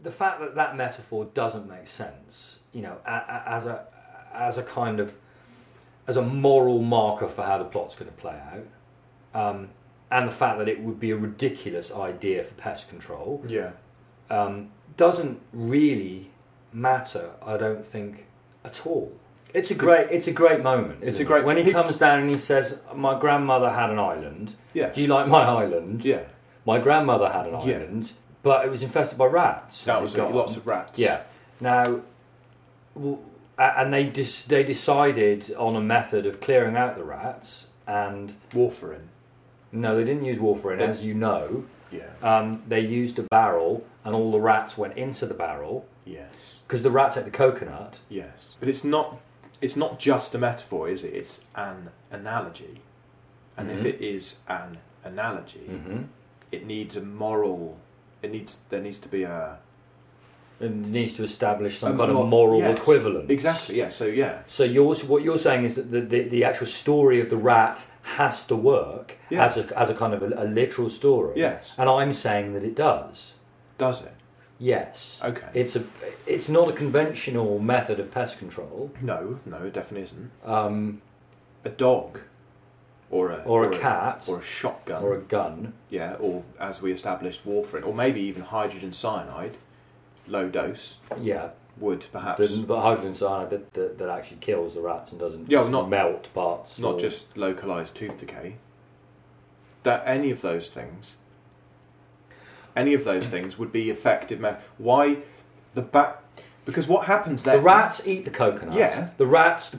the fact that that metaphor doesn't make sense, as a kind of as a moral marker for how the plot's going to play out, and the fact that it would be a ridiculous idea for pest control, doesn't really matter. I don't think at all. It's a great moment. It's a great when he comes down and he says, "My grandmother had an island. Yeah. Do you like my island? Yeah. My grandmother had an island, but it was infested by rats. That was lots of rats. Yeah. Now, and they decided on a method of clearing out the rats and warfarin. No, they didn't use warfarin, as you know. Yeah. They used a barrel, and all the rats went into the barrel. Yes. Because the rats ate the coconut. Yes, but it's not just a metaphor, is it? It's an analogy, and if it is an analogy, it needs a moral. There needs to be a. It needs to establish some kind of moral equivalence. Exactly. Yeah. So what you're saying is that the actual story of the rat has to work as a kind of a literal story. Yes. And I'm saying that it does. Does it? Yes. Okay. It's not a conventional method of pest control. No, it definitely isn't. A dog, or a cat, or a shotgun, or a gun. Yeah, or as we established, warfarin, or maybe even hydrogen cyanide, low dose. Yeah. Would perhaps. But hydrogen cyanide that actually kills the rats and doesn't melt parts. Not just localised tooth decay. That any of those things would be effective. Why because what happens then? The rats eat the coconut. Yeah. The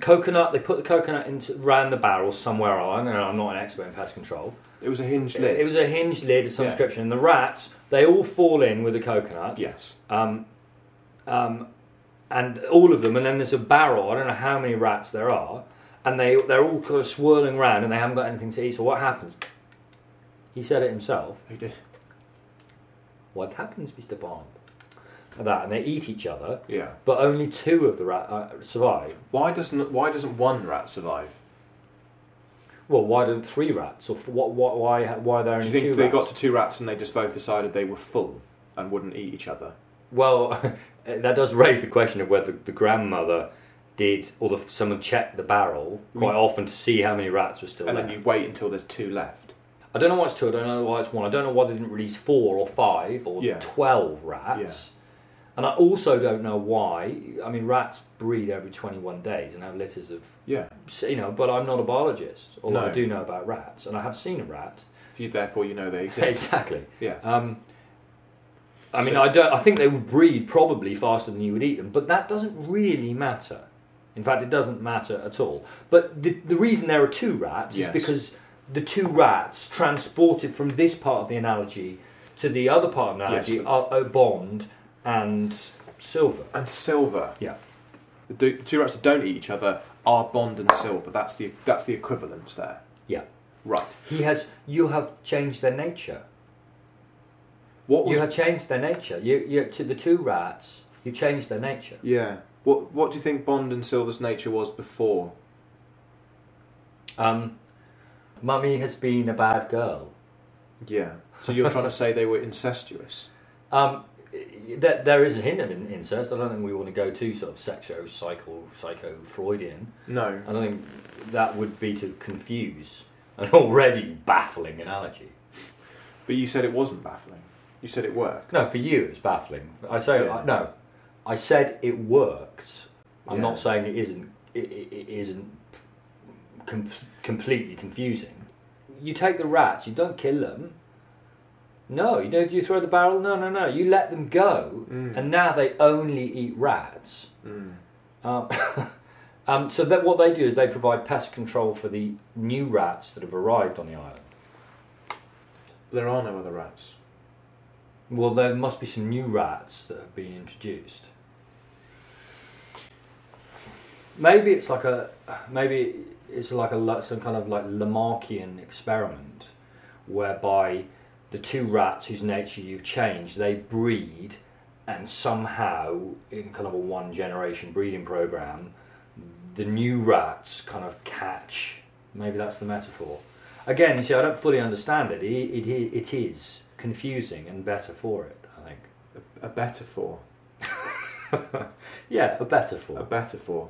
coconut. They put the coconut round the barrel somewhere on. And I'm not an expert in pest control. It was a hinged lid. It was a hinged lid of some description. And the rats, they all fall in with the coconut. Yes. And all of them. And then there's a barrel. I don't know how many rats there are. And they're all kind of swirling around and they haven't got anything to eat. So what happens? He said it himself. He did. What happens, Mr. Bond? And they eat each other. Yeah. But only 2 of the rats survive. Why doesn't one rat survive? Well, why don't 3 rats? Or why are there only 2 rats? Do you think they got to 2 rats and they just both decided they were full and wouldn't eat each other? Well, that does raise the question of whether the grandmother did, or someone checked the barrel quite often to see how many rats were still left. And then you wait until there's 2 left. I don't know why it's 2, I don't know why it's 1. I don't know why they didn't release 4 or 5 or 12 rats. Yeah. And I also don't know why. I mean, rats breed every 21 days and have litters of... Yeah. But I'm not a biologist, although I do know about rats, and I have seen a rat. Therefore you know they exist. Exactly. Yeah. I think they would breed probably faster than you would eat them, but that doesn't really matter. In fact, it doesn't matter at all. But the reason there are 2 rats is because the 2 rats transported from this part of the analogy to the other part of the analogy are Bond and Silver. And Silver. Yeah. The 2 rats that don't eat each other are Bond and Silver. That's the equivalence there. Yeah. Right. You have changed their nature. You have changed their nature. You to the 2 rats, you changed their nature. Yeah. What do you think Bond and Silver's nature was before? Mummy has been a bad girl. Yeah. So you're trying to say they were incestuous? There is a hint of incest. I don't think we want to go too sort of psycho-Freudian. No. I don't think that would be to confuse an already baffling analogy. But you said it wasn't baffling. You said it worked. No, for you it's baffling. I said it works. I'm not saying it isn't. It isn't completely confusing. You take the rats. You don't kill them. No, you don't. You throw the barrel. No. You let them go, and now they only eat rats. So that what they do is they provide pest control for the new rats that have arrived on the island. There are no other rats. Well, there must be some new rats that have been introduced. Maybe it's like some kind of like Lamarckian experiment, whereby the 2 rats whose nature you've changed, they breed, and somehow in kind of a 1-generation breeding program, the new rats kind of catch. Maybe that's the metaphor. Again, you see, I don't fully understand it. It is confusing and better for it, I think. Betaphor. Yeah, a Betaphor. A Betaphor.